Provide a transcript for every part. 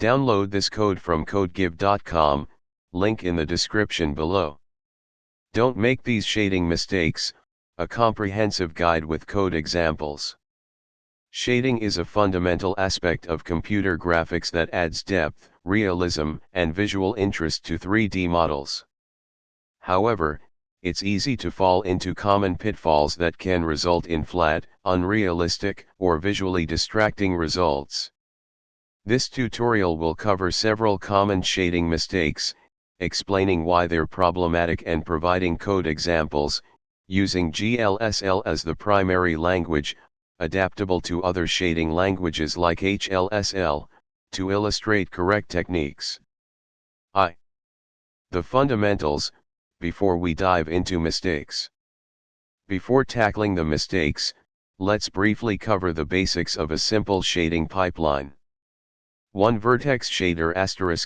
Download this code from codegive.com, link in the description below. Don't make these shading mistakes, a comprehensive guide with code examples. Shading is a fundamental aspect of computer graphics that adds depth, realism, and visual interest to 3D models. However, it's easy to fall into common pitfalls that can result in flat, unrealistic, or visually distracting results. This tutorial will cover several common shading mistakes, explaining why they're problematic and providing code examples, using glsl as the primary language, adaptable to other shading languages like hlsl, to illustrate correct techniques. The fundamentals, before we dive into mistakes. Before tackling the mistakes, let's briefly cover the basics of a simple shading pipeline. One vertex shader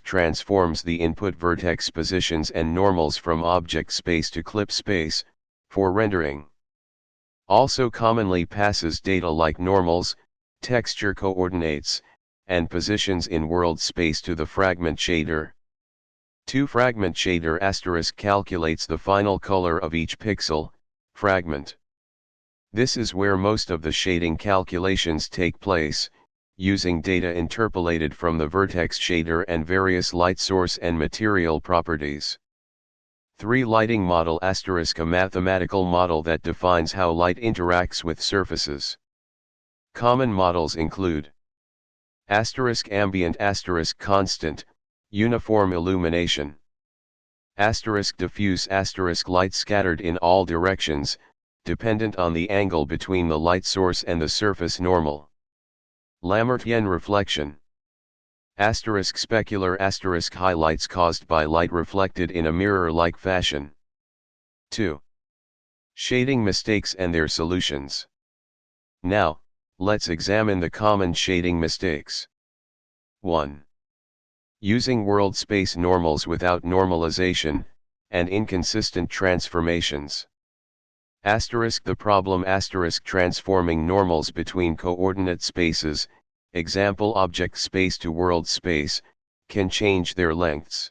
* transforms the input vertex positions and normals from object space to clip space, for rendering. Also commonly passes data like normals, texture coordinates, and positions in world space to the fragment shader. 2 Fragment shader * calculates the final color of each pixel, fragment. This is where most of the shading calculations take place, using data interpolated from the vertex shader and various light source and material properties. 3 Lighting model * a mathematical model that defines how light interacts with surfaces. Common models include ambient * constant, uniform illumination. Diffuse * light scattered in all directions, dependent on the angle between the light source and the surface normal. Lamarckian reflection. Specular * highlights caused by light reflected in a mirror-like fashion. 2. Shading mistakes and their solutions. Now, let's examine the common shading mistakes. 1. Using world space normals without normalization, and inconsistent transformations. The problem * transforming normals between coordinate spaces, example object space to world space, can change their lengths.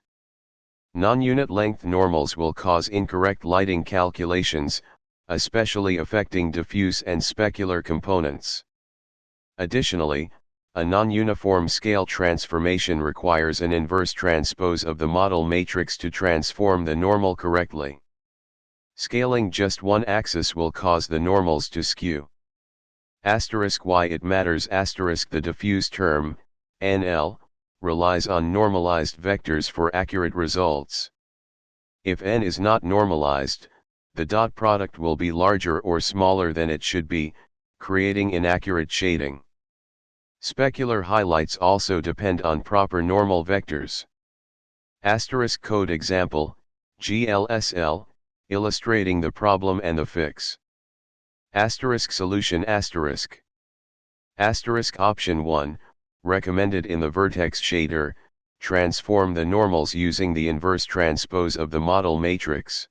Non-unit length normals will cause incorrect lighting calculations, especially affecting diffuse and specular components. Additionally, a non-uniform scale transformation requires an inverse transpose of the model matrix to transform the normal correctly. Scaling just one axis will cause the normals to skew. Why it matters * the diffuse term, NL, relies on normalized vectors for accurate results. If n is not normalized, the dot product will be larger or smaller than it should be, creating inaccurate shading. Specular highlights also depend on proper normal vectors. Code example, glsl, illustrating the problem and the fix. Solution *. Option 1, recommended in the vertex shader, transform the normals using the inverse transpose of the model matrix.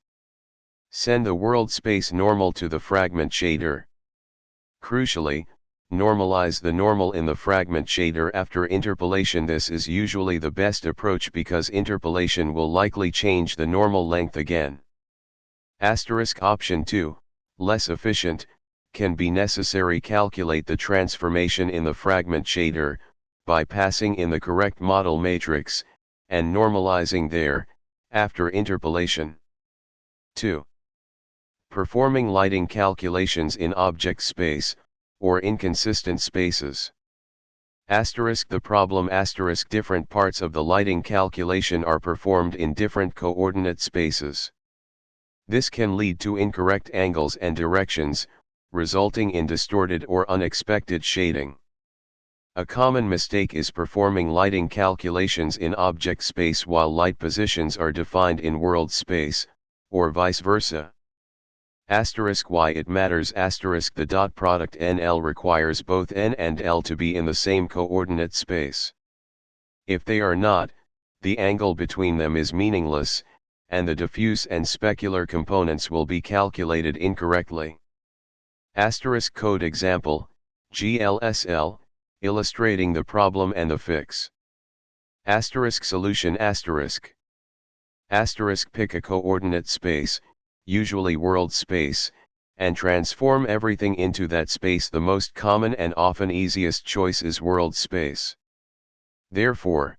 Send the world space normal to the fragment shader. Crucially, normalize the normal in the fragment shader after interpolation. This is usually the best approach because interpolation will likely change the normal length again. Option 2, less efficient, can be necessary. Calculate the transformation in the fragment shader, by passing in the correct model matrix, and normalizing there, after interpolation. 2. Performing lighting calculations in object space, or inconsistent spaces. The problem * different parts of the lighting calculation are performed in different coordinate spaces. This can lead to incorrect angles and directions, resulting in distorted or unexpected shading. A common mistake is performing lighting calculations in object space while light positions are defined in world space, or vice versa. Why it matters * the dot product NL requires both N and L to be in the same coordinate space. If they are not, the angle between them is meaningless, and the diffuse and specular components will be calculated incorrectly. Code example, glsl, illustrating the problem and the fix. Asterisk solution asterisk. Asterisk pick a coordinate space, usually world space, and transform everything into that space. The most common and often easiest choice is world space. Therefore,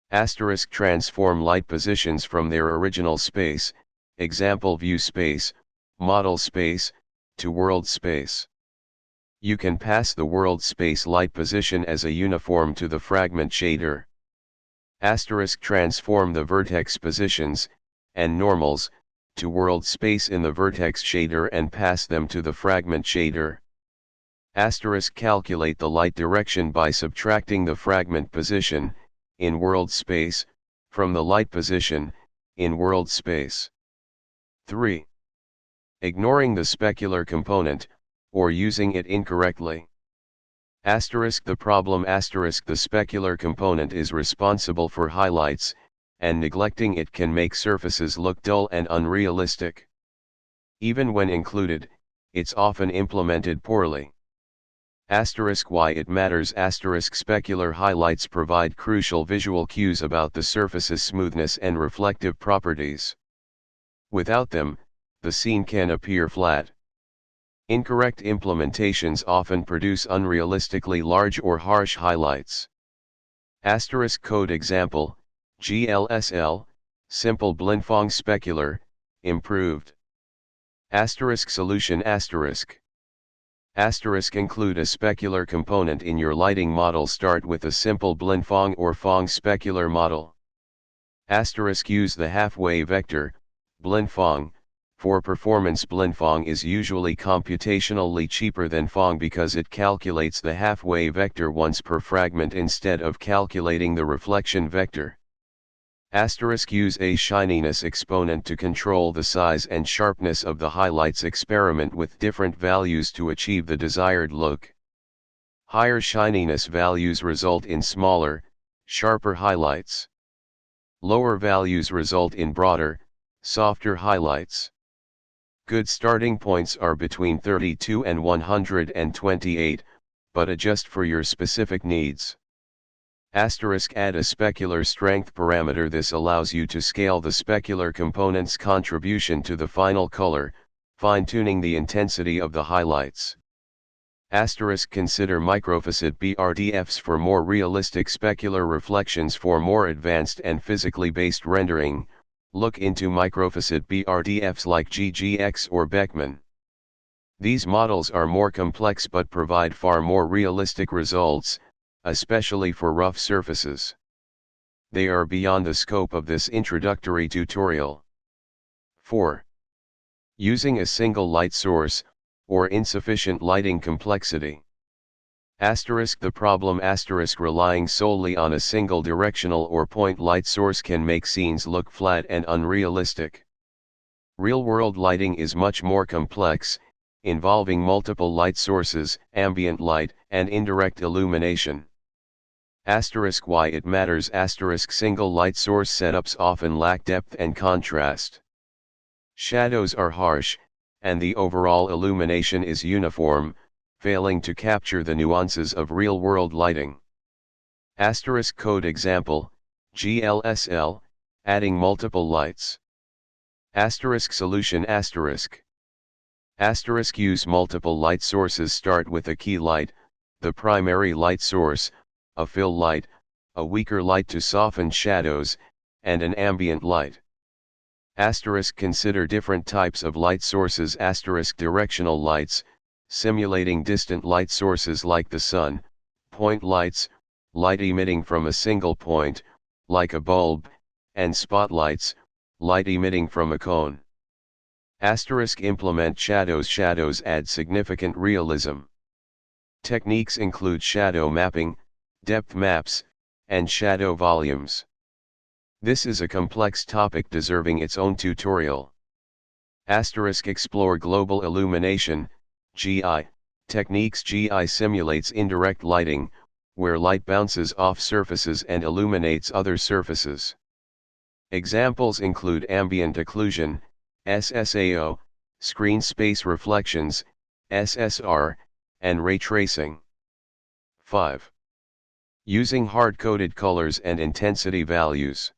asterisk transform light positions from their original space, example view space, model space, to world space. You can pass the world space light position as a uniform to the fragment shader. Asterisk transform the vertex positions, and normals, to world space in the vertex shader and pass them to the fragment shader. Asterisk calculate the light direction by subtracting the fragment position, in world space, from the light position, in world space. 3. Ignoring the specular component, or using it incorrectly. Asterisk the problem asterisk the specular component is responsible for highlights, and neglecting it can make surfaces look dull and unrealistic. Even when included, it's often implemented poorly. Asterisk why it matters asterisk specular highlights provide crucial visual cues about the surface's smoothness and reflective properties. Without them, the scene can appear flat. Incorrect implementations often produce unrealistically large or harsh highlights. Asterisk code example, glsl, simple blindfang specular, improved. Asterisk solution asterisk. Asterisk include a specular component in your lighting model. Start with a simple blindfang or fang specular model. Asterisk use the halfway vector, blindfang. For performance, blindfang is usually computationally cheaper than fang because it calculates the halfway vector once per fragment instead of calculating the reflection vector. Asterisk use a shininess exponent to control the size and sharpness of the highlights. Experiment with different values to achieve the desired look. Higher shininess values result in smaller, sharper highlights. Lower values result in broader, softer highlights. Good starting points are between 32 and 128, but adjust for your specific needs. Asterisk add a specular strength parameter. This allows you to scale the specular component's contribution to the final color, fine-tuning the intensity of the highlights. Asterisk consider microfacet BRDFs for more realistic specular reflections. For more advanced and physically based rendering, look into microfacet BRDFs like GGX or Beckman. These models are more complex but provide far more realistic results, especially for rough surfaces. They are beyond the scope of this introductory tutorial. 4. Using a single light source, or insufficient lighting complexity. Asterisk the problem asterisk relying solely on a single directional or point light source can make scenes look flat and unrealistic. Real-world lighting is much more complex, involving multiple light sources, ambient light, and indirect illumination. Asterisk why it matters asterisk single light source setups often lack depth and contrast. Shadows are harsh, and the overall illumination is uniform, failing to capture the nuances of real-world lighting. Asterisk code example, glsl, adding multiple lights. Asterisk solution asterisk. Asterisk use multiple light sources. Start with a key light, the primary light source, a fill light, a weaker light to soften shadows, and an ambient light. Asterisk consider different types of light sources. Asterisk directional lights, simulating distant light sources like the sun, point lights, light emitting from a single point, like a bulb, and spotlights, light emitting from a cone. Asterisk implement shadows. Shadows add significant realism. Techniques include shadow mapping, depth maps, and shadow volumes. This is a complex topic deserving its own tutorial. Asterisk explore global illumination, GI, techniques. GI simulates indirect lighting, where light bounces off surfaces and illuminates other surfaces. Examples include ambient occlusion, SSAO, screen space reflections, SSR, and ray tracing. 5. Using hard-coded colors and intensity values.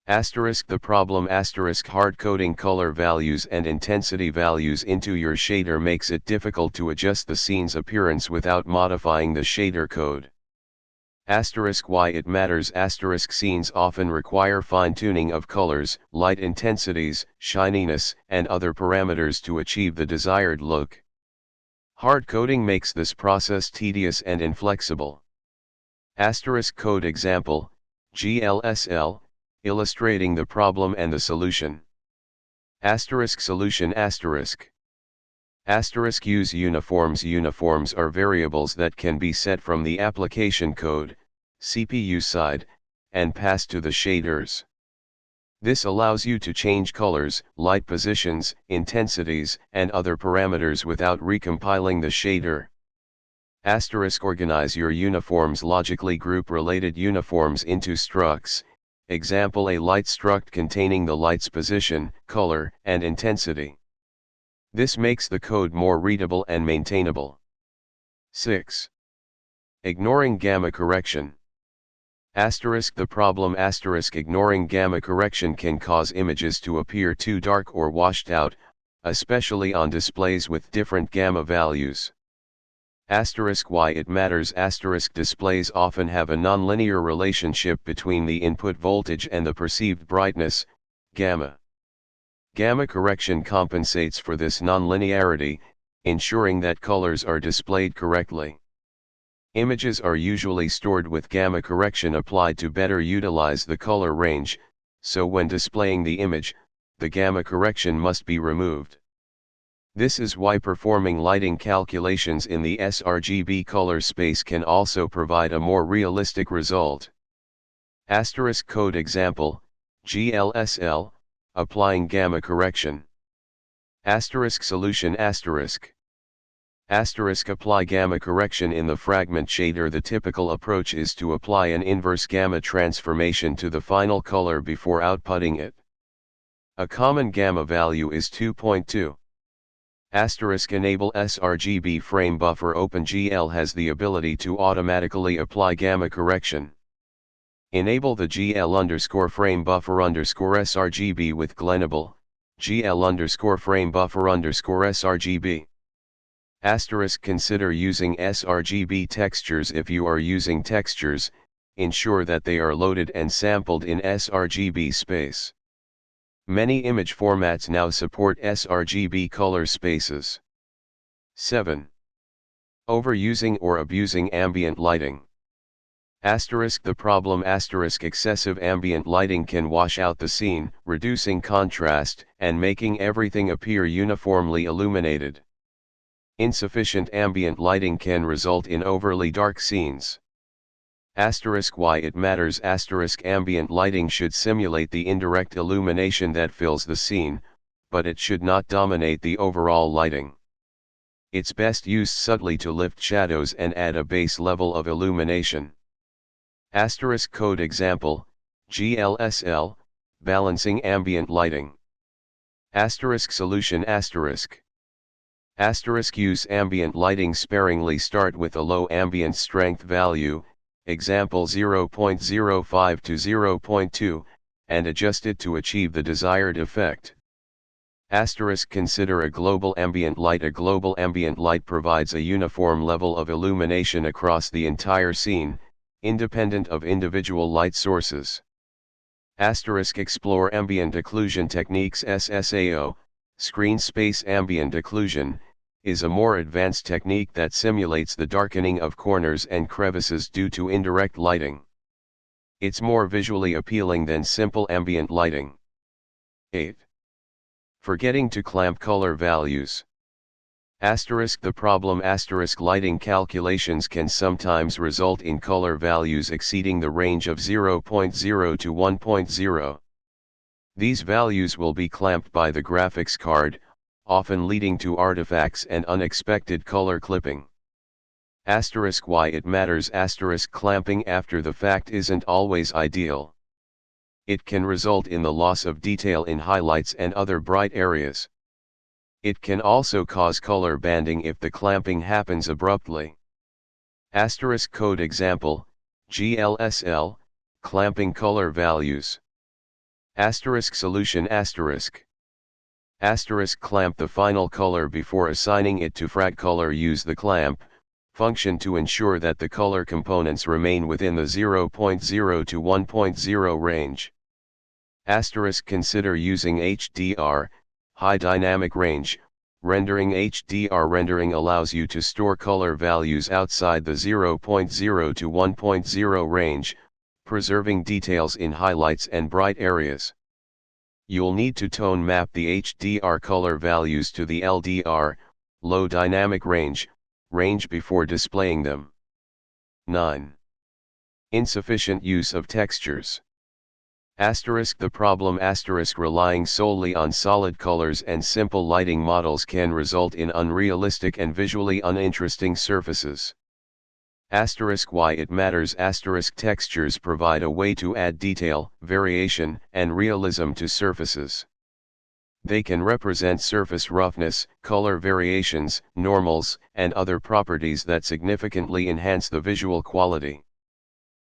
The problem hard-coding color values and intensity values into your shader makes it difficult to adjust the scene's appearance without modifying the shader code. Why it matters scenes often require fine-tuning of colors, light intensities, shininess, and other parameters to achieve the desired look. Hard coding makes this process tedious and inflexible. Code example, glsl, illustrating the problem and the solution. Solution use uniforms. Uniforms are variables that can be set from the application code, CPU side, and passed to the shaders. This allows you to change colors, light positions, intensities, and other parameters without recompiling the shader. Organize your uniforms logically. Group related uniforms into structs. Example, a light struct containing the light's position, color, and intensity. This makes the code more readable and maintainable. 6. Ignoring gamma correction. The problem ignoring gamma correction can cause images to appear too dark or washed out, especially on displays with different gamma values. Why it matters displays often have a nonlinear relationship between the input voltage and the perceived brightness, gamma. Gamma correction compensates for this nonlinearity, ensuring that colors are displayed correctly. Images are usually stored with gamma correction applied to better utilize the color range, so when displaying the image, the gamma correction must be removed. This is why performing lighting calculations in the sRGB color space can also provide a more realistic result. Code example, glsl, applying gamma correction. Solution apply gamma correction in the fragment shader. The typical approach is to apply an inverse gamma transformation to the final color before outputting it. A common gamma value is 2.2. Enable sRGB frame buffer. OpenGL has the ability to automatically apply gamma correction. Enable the GL_frame buffer_sRGB with glenable, GL_frame buffer_sRGB. Consider using sRGB textures. If you are using textures, ensure that they are loaded and sampled in sRGB space. Many image formats now support sRGB color spaces. 7. Overusing or abusing ambient lighting. The problem excessive ambient lighting can wash out the scene, reducing contrast, and making everything appear uniformly illuminated. Insufficient ambient lighting can result in overly dark scenes. Why it matters ambient lighting should simulate the indirect illumination that fills the scene, but it should not dominate the overall lighting. It's best used subtly to lift shadows and add a base level of illumination. Code example, glsl, balancing ambient lighting. Solution use ambient lighting sparingly. Start with a low ambient strength value, example 0.05 to 0.2, and adjust it to achieve the desired effect. Consider a global ambient light. A global ambient light provides a uniform level of illumination across the entire scene, independent of individual light sources. Explore ambient occlusion techniques. SSAO, screen space ambient occlusion, is a more advanced technique that simulates the darkening of corners and crevices due to indirect lighting. It's more visually appealing than simple ambient lighting. 8. Forgetting to clamp color values. The problem lighting calculations can sometimes result in color values exceeding the range of 0.0 to 1.0. These values will be clamped by the graphics card, often leading to artifacts and unexpected color clipping. Why it matters clamping after the fact isn't always ideal. It can result in the loss of detail in highlights and other bright areas. It can also cause color banding if the clamping happens abruptly. Code example, glsl, clamping color values. Asterisk solution asterisk. Asterisk clamp the final color before assigning it to frag color. Use the clamp function to ensure that the color components remain within the 0.0 to 1.0 range. Asterisk consider using HDR, high dynamic range, rendering. HDR rendering allows you to store color values outside the 0.0 to 1.0 range, preserving details in highlights and bright areas. You'll need to tone map the HDR color values to the LDR, low dynamic range, before displaying them. 9. Insufficient use of textures. Asterisk the problem asterisk relying solely on solid colors and simple lighting models can result in unrealistic and visually uninteresting surfaces. Asterisk why it matters asterisk textures provide a way to add detail, variation, and realism to surfaces. They can represent surface roughness, color variations, normals, and other properties that significantly enhance the visual quality.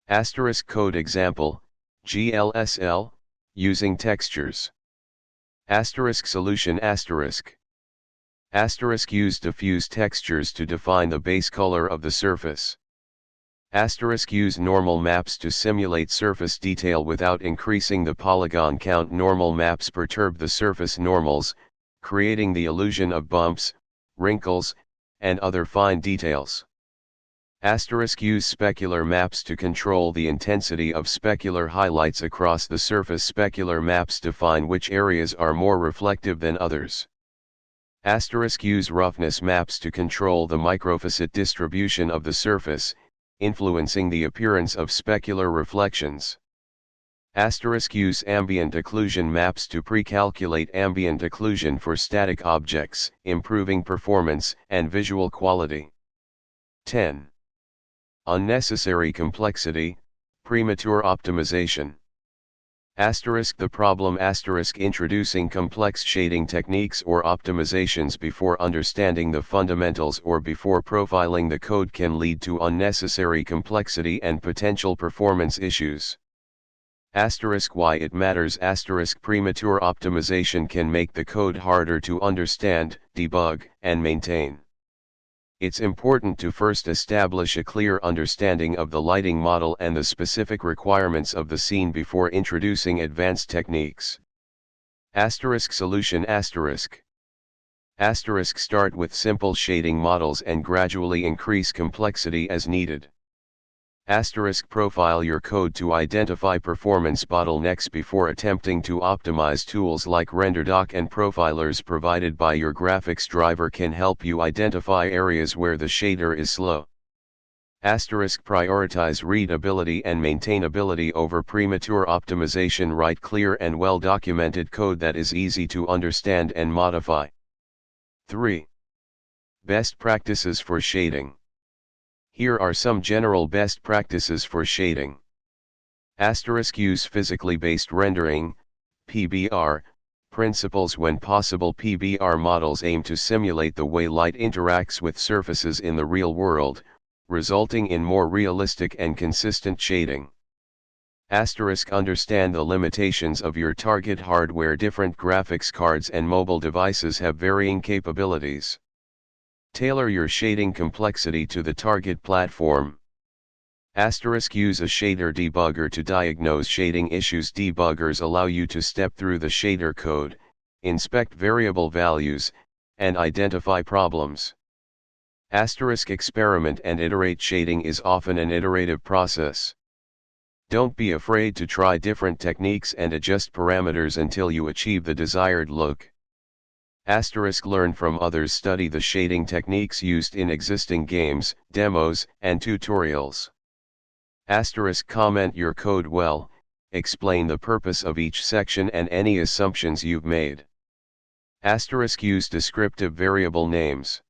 Asterisk code example, glsl, using textures. Asterisk solution asterisk. Asterisk use diffuse textures to define the base color of the surface. Asterisk use normal maps to simulate surface detail without increasing the polygon count. Normal maps perturb the surface normals, creating the illusion of bumps, wrinkles, and other fine details. Asterisk use specular maps to control the intensity of specular highlights across the surface. Specular maps define which areas are more reflective than others. Asterisk use roughness maps to control the microfacet distribution of the surface, influencing the appearance of specular reflections. Asterisk use ambient occlusion maps to pre-calculate ambient occlusion for static objects, improving performance and visual quality. 10. Unnecessary complexity, premature optimization. Asterisk the problem asterisk introducing complex shading techniques or optimizations before understanding the fundamentals or before profiling the code can lead to unnecessary complexity and potential performance issues. Asterisk why it matters asterisk premature optimization can make the code harder to understand, debug, and maintain. It's important to first establish a clear understanding of the lighting model and the specific requirements of the scene before introducing advanced techniques. Asterisk solution asterisk. Asterisk start with simple shading models and gradually increase complexity as needed. Asterisk profile your code to identify performance bottlenecks before attempting to optimize. Tools like RenderDoc and profilers provided by your graphics driver can help you identify areas where the shader is slow. Asterisk prioritize readability and maintainability over premature optimization. Write clear and well-documented code that is easy to understand and modify. 3. Best practices for shading. Here are some general best practices for shading. Asterisk use physically based rendering, PBR, principles when possible. PBR models aim to simulate the way light interacts with surfaces in the real world, resulting in more realistic and consistent shading. Asterisk understand the limitations of your target hardware. Different graphics cards and mobile devices have varying capabilities. Tailor your shading complexity to the target platform. Asterisk use a shader debugger to diagnose shading issues. Debuggers allow you to step through the shader code, inspect variable values, and identify problems. Asterisk experiment and iterate. Shading is often an iterative process. Don't be afraid to try different techniques and adjust parameters until you achieve the desired look. Asterisk learn from others. Study the shading techniques used in existing games, demos, and tutorials. Asterisk comment your code well, explain the purpose of each section and any assumptions you've made. Asterisk use descriptive variable names.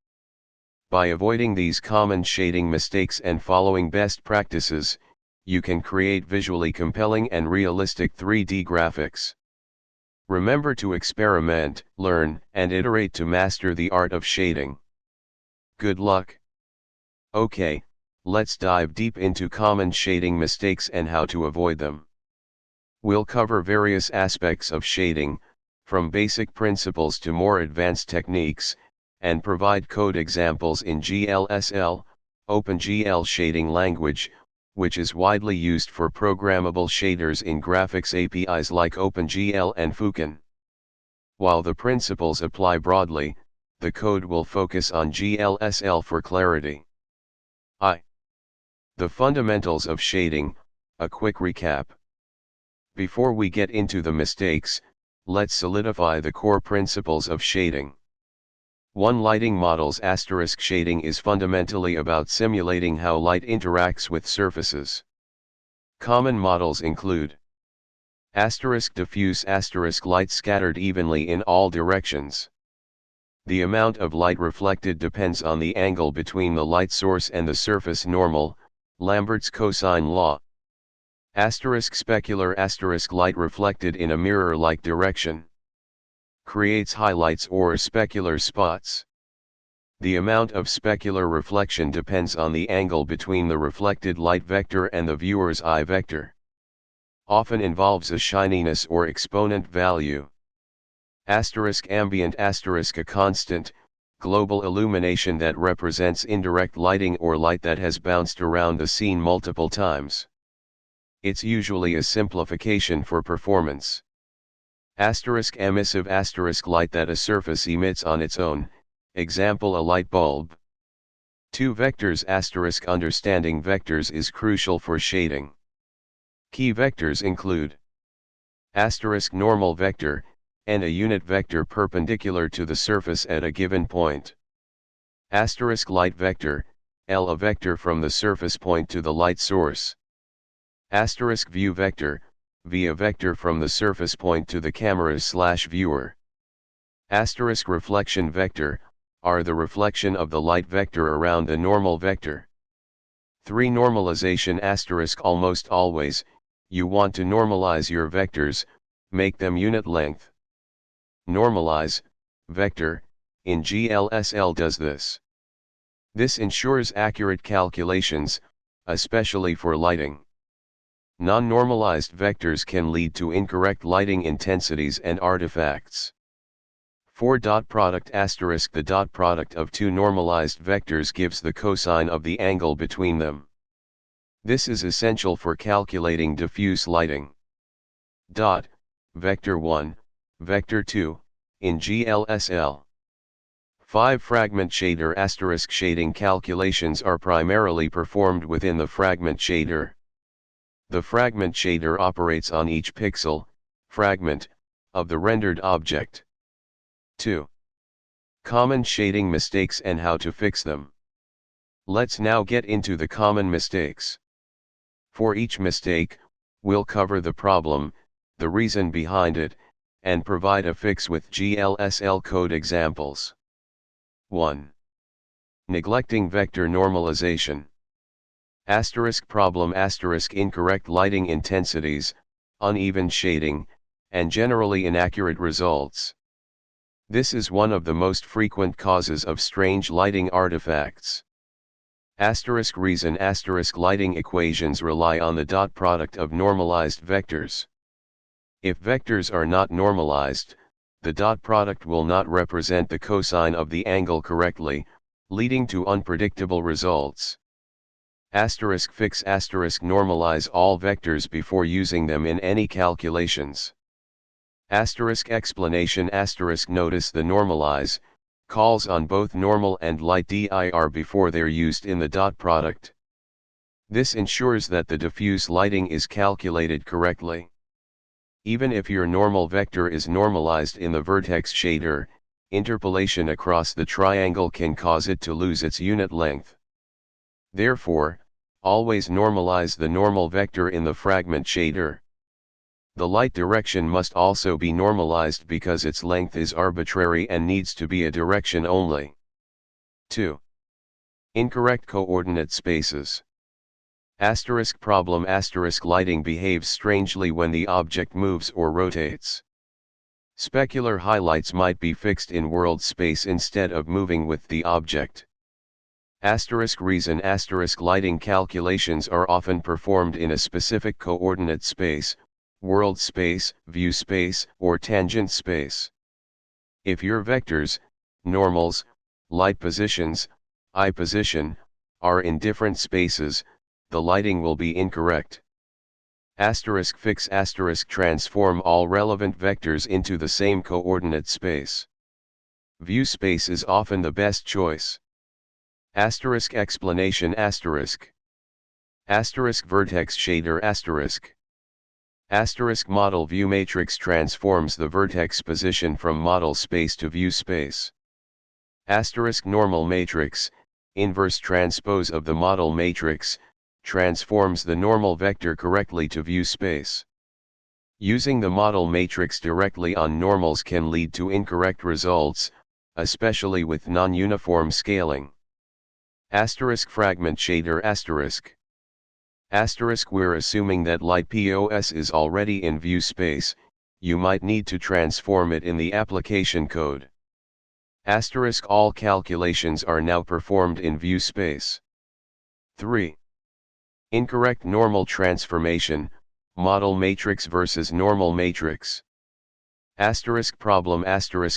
By avoiding these common shading mistakes and following best practices, you can create visually compelling and realistic 3D graphics. Remember to experiment, learn, and iterate to master the art of shading. Good luck. Okay, let's dive deep into common shading mistakes and how to avoid them. We'll cover various aspects of shading, from basic principles to more advanced techniques, and provide code examples in glsl, OpenGL shading language, which is widely used for programmable shaders in graphics APIs like OpenGL and Fukan. While the principles apply broadly, the code will focus on glsl for clarity. The fundamentals of shading, a quick recap. Before we get into the mistakes, let's solidify the core principles of shading. 1. Lighting models. Shading is fundamentally about simulating how light interacts with surfaces. Common models include diffuse light scattered evenly in all directions. The amount of light reflected depends on the angle between the light source and the surface. Normal, Lambert's cosine law. Specular light reflected in a mirror-like direction creates highlights or specular spots. The amount of specular reflection depends on the angle between the reflected light vector and the viewer's eye vector. Often involves a shininess or exponent value. Ambient a constant, global illumination that represents indirect lighting or light that has bounced around the scene multiple times. It's usually a simplification for performance. Emissive light that a surface emits on its own, example a light bulb. 2 Vectors understanding vectors is crucial for shading. Key vectors include normal vector, and a unit vector perpendicular to the surface at a given point. Light vector, L a vector from the surface point to the light source. View vector, V a vector from the surface point to the camera/viewer. Reflection vector, R the reflection of the light vector around the normal vector. 3 Normalization almost always, you want to normalize your vectors, make them unit length. Normalize, vector, in glsl does this. This ensures accurate calculations, especially for lighting. Non-normalized vectors can lead to incorrect lighting intensities and artifacts. 4. The dot product of 2 normalized vectors gives the cosine of the angle between them. This is essential for calculating diffuse lighting. Vector 1, Vector 2, in glsl. 5. Fragment shader. Shading calculations are primarily performed within the fragment shader. The fragment shader operates on each pixel, fragment, of the rendered object. 2. Common shading mistakes and how to fix them. Let's now get into the common mistakes. For each mistake, we'll cover the problem, the reason behind it, and provide a fix with glsl code examples. 1. Neglecting vector normalization. Problem incorrect lighting intensities, uneven shading, and generally inaccurate results. This is one of the most frequent causes of strange lighting artifacts. Reason lighting equations rely on the dot product of normalized vectors. If vectors are not normalized, the dot product will not represent the cosine of the angle correctly, leading to unpredictable results. Fix normalize all vectors before using them in any calculations. Explanation notice the normalize calls on both normal and light dir before they're used in the dot product. This ensures that the diffuse lighting is calculated correctly. Even if your normal vector is normalized in the vertex shader, interpolation across the triangle can cause it to lose its unit length. Therefore, always normalize the normal vector in the fragment shader. The light direction must also be normalized because its length is arbitrary and needs to be a direction only. 2. Incorrect coordinate spaces. Problem lighting behaves strangely when the object moves or rotates. Specular highlights might be fixed in world space instead of moving with the object. Reason lighting calculations are often performed in a specific coordinate space, world space, view space, or tangent space. If your vectors, normals, light positions, eye position, are in different spaces, the lighting will be incorrect. Fix transform all relevant vectors into the same coordinate space. View space is often the best choice. Explanation vertex shader model view matrix transforms the vertex position from model space to view space. Normal matrix, inverse transpose of the model matrix, transforms the normal vector correctly to view space. Using the model matrix directly on normals can lead to incorrect results, especially with non-uniform scaling. Fragment shader we're assuming that light POS is already in view space, you might need to transform it in the application code. All calculations are now performed in view space. 3. Incorrect normal transformation, model matrix versus normal matrix. Problem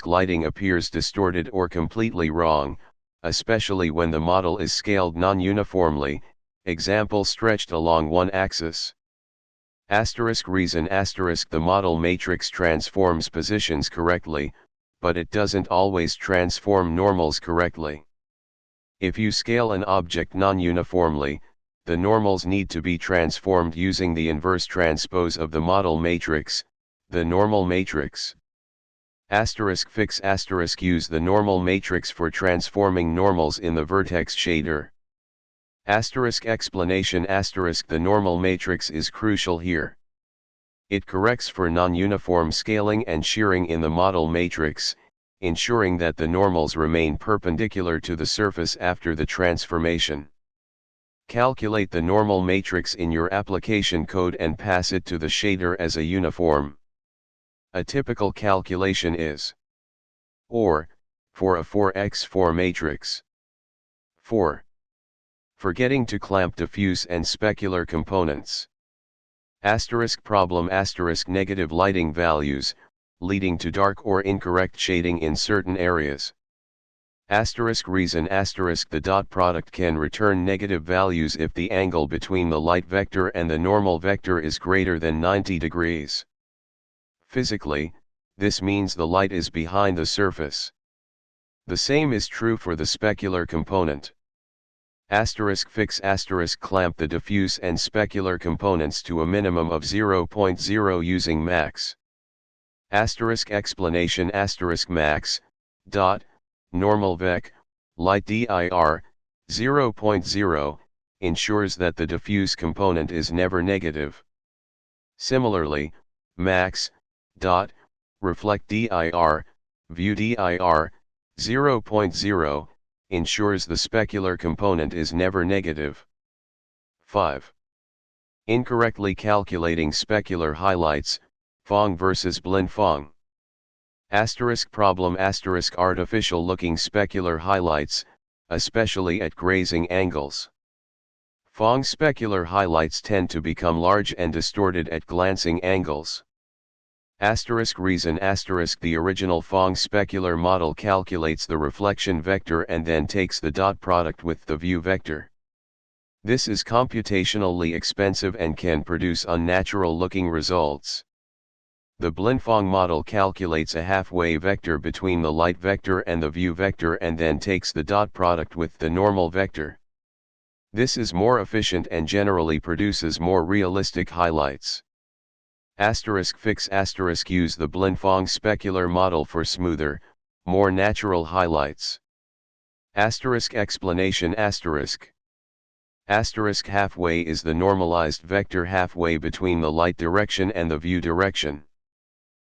lighting appears distorted or completely wrong, especially when the model is scaled non-uniformly, example stretched along one axis. Reason the model matrix transforms positions correctly, but it doesn't always transform normals correctly. If you scale an object non-uniformly, the normals need to be transformed using the inverse transpose of the model matrix, the normal matrix. Fix use the normal matrix for transforming normals in the vertex shader. Explanation the normal matrix is crucial here. It corrects for non-uniform scaling and shearing in the model matrix, ensuring that the normals remain perpendicular to the surface after the transformation. Calculate the normal matrix in your application code and pass it to the shader as a uniform. A typical calculation is OR, for a 4x4 matrix. 4. Forgetting to clamp diffuse and specular components. Problem negative lighting values, leading to dark or incorrect shading in certain areas. Reason the dot product can return negative values if the angle between the light vector and the normal vector is greater than 90 degrees. Physically, this means the light is behind the surface. The same is true for the specular component. Fix clamp the diffuse and specular components to a minimum of 0.0 using max. Explanation max, dot, normal vec, light dir, 0.0, ensures that the diffuse component is never negative. Similarly, max, dot, reflect dir, view dir, 0.0, ensures the specular component is never negative. 5. Incorrectly calculating specular highlights, Phong versus Blin-Phong. Problem artificial looking specular highlights, especially at grazing angles. Phong specular highlights tend to become large and distorted at glancing angles. Reason the original Phong specular model calculates the reflection vector and then takes the dot product with the view vector. This is computationally expensive and can produce unnatural looking results. The Blin-Phong model calculates a halfway vector between the light vector and the view vector and then takes the dot product with the normal vector. This is more efficient and generally produces more realistic highlights. Fix use the Blin-Phong specular model for smoother, more natural highlights. Explanation halfway is the normalized vector halfway between the light direction and the view direction.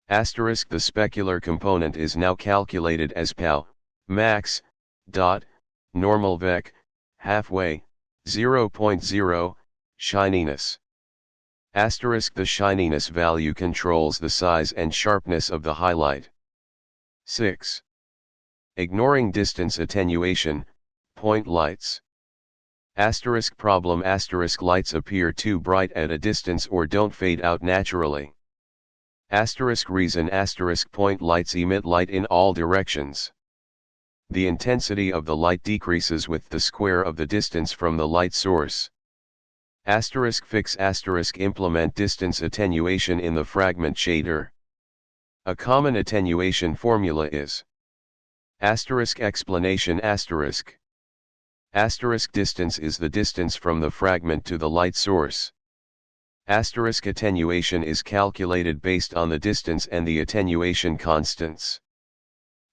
The specular component is now calculated as POW, max, dot, normal vec, halfway, 0.0, shininess. The shininess value controls the size and sharpness of the highlight. 6. Ignoring distance attenuation, point lights. Asterisk problem asterisk lights appear too bright at a distance or don't fade out naturally. Asterisk reason asterisk point lights emit light in all directions. The intensity of the light decreases with the square of the distance from the light source. Asterisk fix asterisk implement distance attenuation in the fragment shader. A common attenuation formula is asterisk explanation asterisk. Asterisk distance is the distance from the fragment to the light source. Asterisk attenuation is calculated based on the distance and the attenuation constants.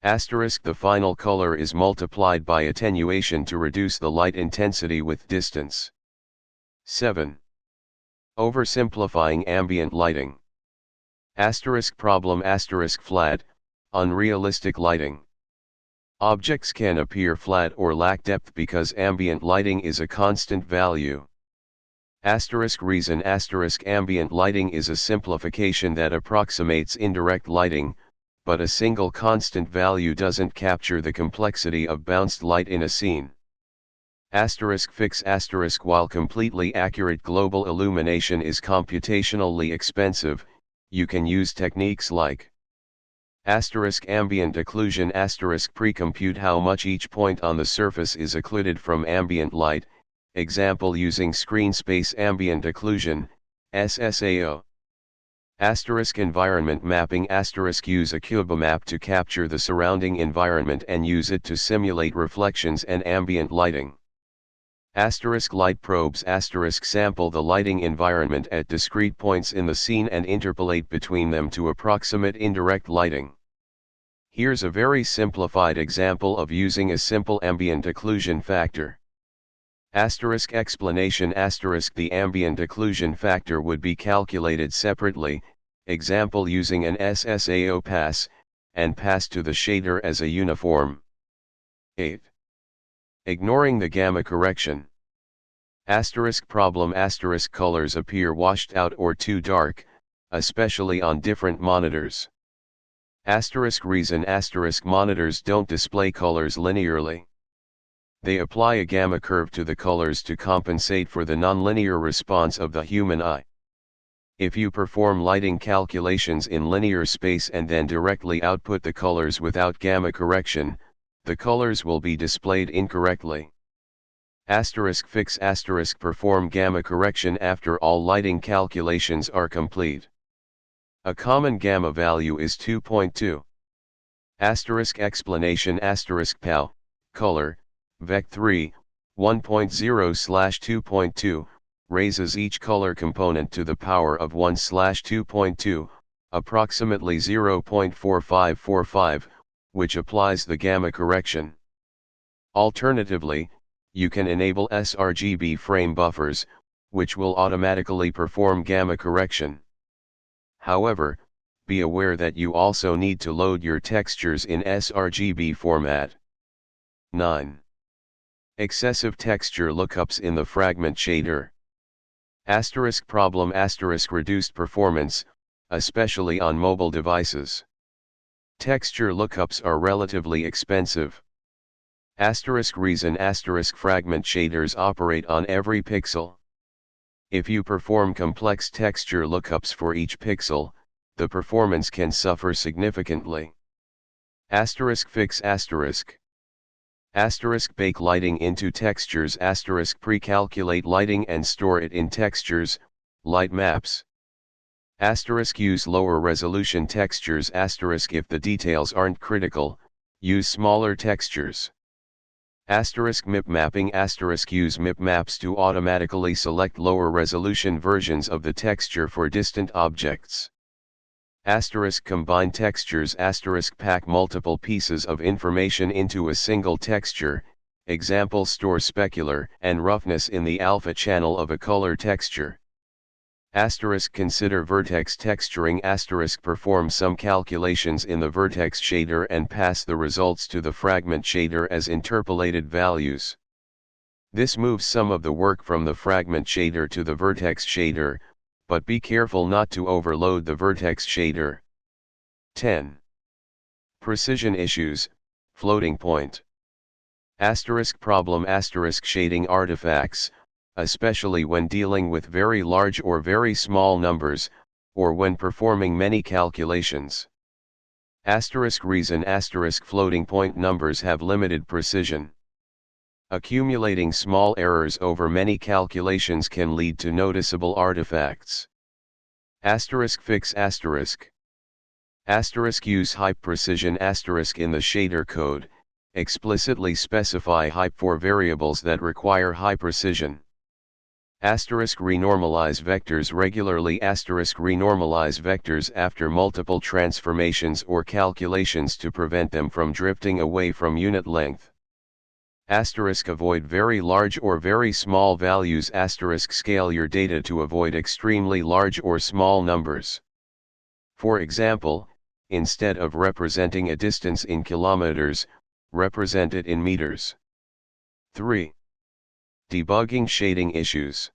Asterisk the final color is multiplied by attenuation to reduce the light intensity with distance. 7. Oversimplifying ambient lighting. Asterisk problem asterisk flat, unrealistic lighting. Objects can appear flat or lack depth because ambient lighting is a constant value. Asterisk reason asterisk ambient lighting is a simplification that approximates indirect lighting, but a single constant value doesn't capture the complexity of bounced light in a scene. Asterisk fix asterisk while completely accurate global illumination is computationally expensive, you can use techniques like asterisk ambient occlusion asterisk pre-compute how much each point on the surface is occluded from ambient light, example using screen space ambient occlusion, SSAO. Asterisk environment mapping asterisk use a cubemap to capture the surrounding environment and use it to simulate reflections and ambient lighting. Asterisk light probes asterisk sample the lighting environment at discrete points in the scene and interpolate between them to approximate indirect lighting. Here's a very simplified example of using a simple ambient occlusion factor. Asterisk explanation asterisk the ambient occlusion factor would be calculated separately, example using an SSAO pass, and passed to the shader as a uniform. 8. Ignoring the gamma correction. Asterisk problem asterisk colors appear washed out or too dark, especially on different monitors. Asterisk reason asterisk monitors don't display colors linearly. They apply a gamma curve to the colors to compensate for the nonlinear response of the human eye. If you perform lighting calculations in linear space and then directly output the colors without gamma correction, the colors will be displayed incorrectly. Asterisk fix asterisk perform gamma correction after all lighting calculations are complete. A common gamma value is 2.2. Asterisk explanation asterisk POW, color, vec3, 1.0/2.2, raises each color component to the power of 1/2.2, approximately 0.4545, which applies the gamma correction. Alternatively, you can enable sRGB frame buffers, which will automatically perform gamma correction. However, be aware that you also need to load your textures in sRGB format. 9. Excessive texture lookups in the fragment shader. Asterisk problem asterisk reduced performance, especially on mobile devices. Texture lookups are relatively expensive. Asterisk reason asterisk fragment shaders operate on every pixel. If you perform complex texture lookups for each pixel, the performance can suffer significantly. Asterisk fix asterisk. Asterisk bake lighting into textures asterisk pre-calculate lighting and store it in textures, light maps. Asterisk use lower resolution textures asterisk if the details aren't critical, use smaller textures. Asterisk MIP mapping asterisk use MIP maps to automatically select lower resolution versions of the texture for distant objects. Asterisk combine textures asterisk pack multiple pieces of information into a single texture, example store specular and roughness in the alpha channel of a color texture. Asterisk consider vertex texturing asterisk perform some calculations in the vertex shader and pass the results to the fragment shader as interpolated values. This moves some of the work from the fragment shader to the vertex shader, but be careful not to overload the vertex shader. 10. Precision issues, floating point. Problem shading artifacts, especially when dealing with very large or very small numbers, or when performing many calculations. Reason floating point numbers have limited precision. Accumulating small errors over many calculations can lead to noticeable artifacts. Fix use high precision in the shader code, explicitly specify hype for variables that require high precision. Renormalize vectors regularly. Renormalize vectors after multiple transformations or calculations to prevent them from drifting away from unit length. Avoid very large or very small values. Scale your data to avoid extremely large or small numbers. For example, instead of representing a distance in kilometers, represent it in meters. 3. Debugging shading issues.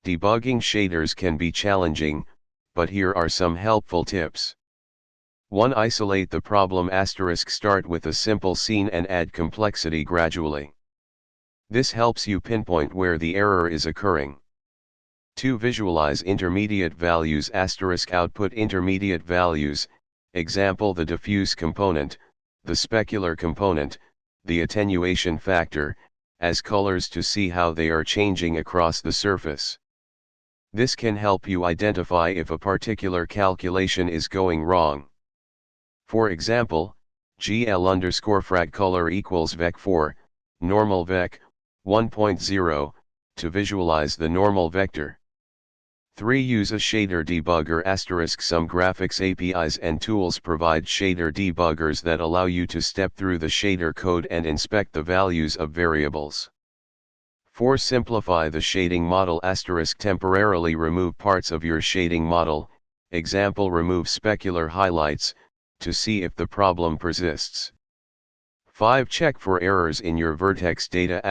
Debugging shaders can be challenging, but here are some helpful tips. 1. Isolate the problem. Start with a simple scene and add complexity gradually. This helps you pinpoint where the error is occurring. 2. Visualize intermediate values. Output intermediate values, example the diffuse component, the specular component, the attenuation factor, as colors to see how they are changing across the surface. This can help you identify if a particular calculation is going wrong. For example, gl_frag color equals vec4, normal vec, 1.0, to visualize the normal vector. 3. Use a shader debugger. Some graphics APIs and tools provide shader debuggers that allow you to step through the shader code and inspect the values of variables. 4. Simplify the shading model. Temporarily remove parts of your shading model, example remove specular highlights, to see if the problem persists. 5. Check for errors in your vertex data.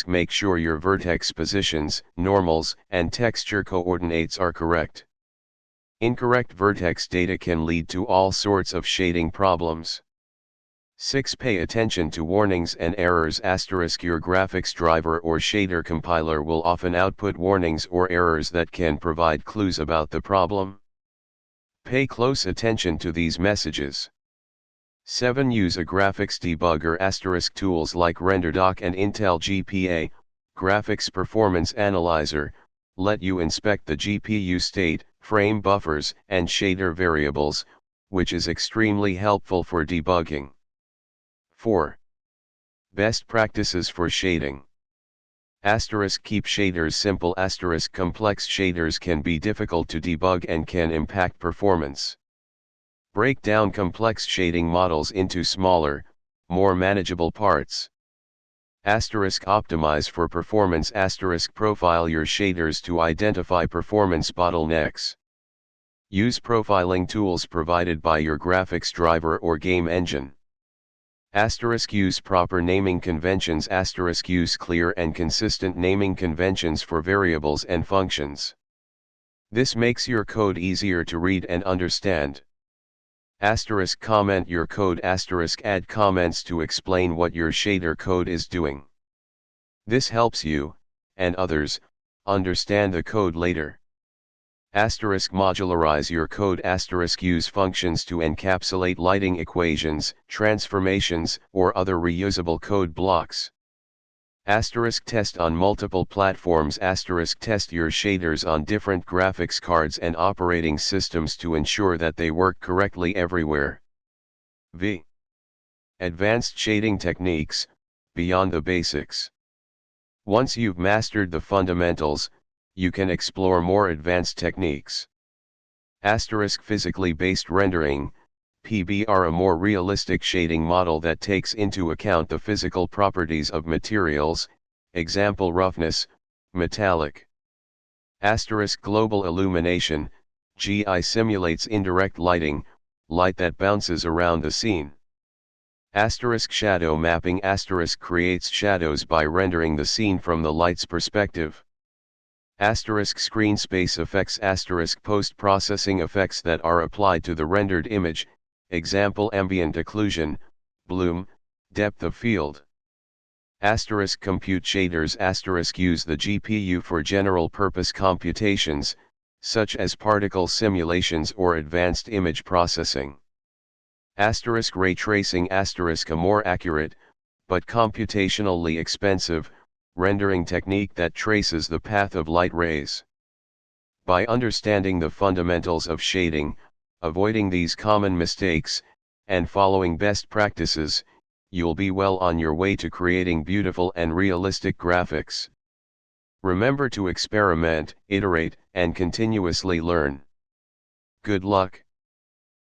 Make sure your vertex positions, normals, and texture coordinates are correct. Incorrect vertex data can lead to all sorts of shading problems. 6. Pay attention to warnings and errors. Your graphics driver or shader compiler will often output warnings or errors that can provide clues about the problem. Pay close attention to these messages. 7. Use a graphics debugger. Tools like RenderDoc and Intel GPA, Graphics Performance Analyzer, let you inspect the GPU state, frame buffers, and shader variables, which is extremely helpful for debugging. 4. Best practices for shading. Keep shaders simple. Complex shaders can be difficult to debug and can impact performance. Break down complex shading models into smaller, more manageable parts. Optimize for performance. Profile your shaders to identify performance bottlenecks. Use profiling tools provided by your graphics driver or game engine. Use proper naming conventions. Use clear and consistent naming conventions for variables and functions. This makes your code easier to read and understand. Comment your code. Add comments to explain what your shader code is doing. This helps you, and others, understand the code later. Modularize your code. Use functions to encapsulate lighting equations, transformations, or other reusable code blocks. Test on multiple platforms. Test your shaders on different graphics cards and operating systems to ensure that they work correctly everywhere. V. Advanced shading techniques, beyond the basics. Once you've mastered the fundamentals, you can explore more advanced techniques. Physically based rendering, PBR, a more realistic shading model that takes into account the physical properties of materials, example roughness, metallic. Global illumination, GI simulates indirect lighting, light that bounces around the scene. Shadow mapping, creates shadows by rendering the scene from the light's perspective. Screen space effects, post-processing effects that are applied to the rendered image, example ambient occlusion, bloom, depth of field. Compute shaders. Use the GPU for general purpose computations, such as particle simulations or advanced image processing. Ray tracing. A more accurate, but computationally expensive, rendering technique that traces the path of light rays. By understanding the fundamentals of shading, avoiding these common mistakes, and following best practices, you'll be well on your way to creating beautiful and realistic graphics. Remember to experiment, iterate, and continuously learn. Good luck.